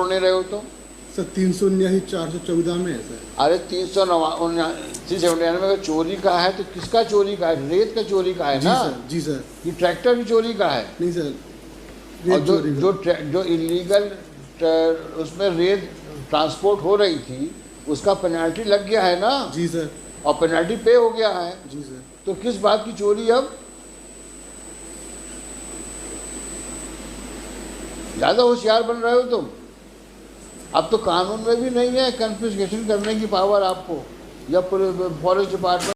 तोड़ नहीं रहे हो तुम? सर 379/414 में है सर। अरे 399 में चोरी का है तो किसका चोरी का है? रेत का चोरी का है जी ना। सर, जी सर। ये ट्रैक्टर की चोरी का है। नहीं सर, और रेत चोरी का। जो इलीगल उसमें रेत ट्रांसपोर्ट हो रही थी उसका पेनल्टी लग गया है ना। जी सर। और पेनल्टी पे हो गया है। जी सर। तो किस बात की चोरी अब? ज़्यादा होशियार बन रहे हो तुम। अब तो कानून में भी नहीं है कन्फिस्केशन करने की पावर आपको, या फॉरेस्ट डिपार्टमेंट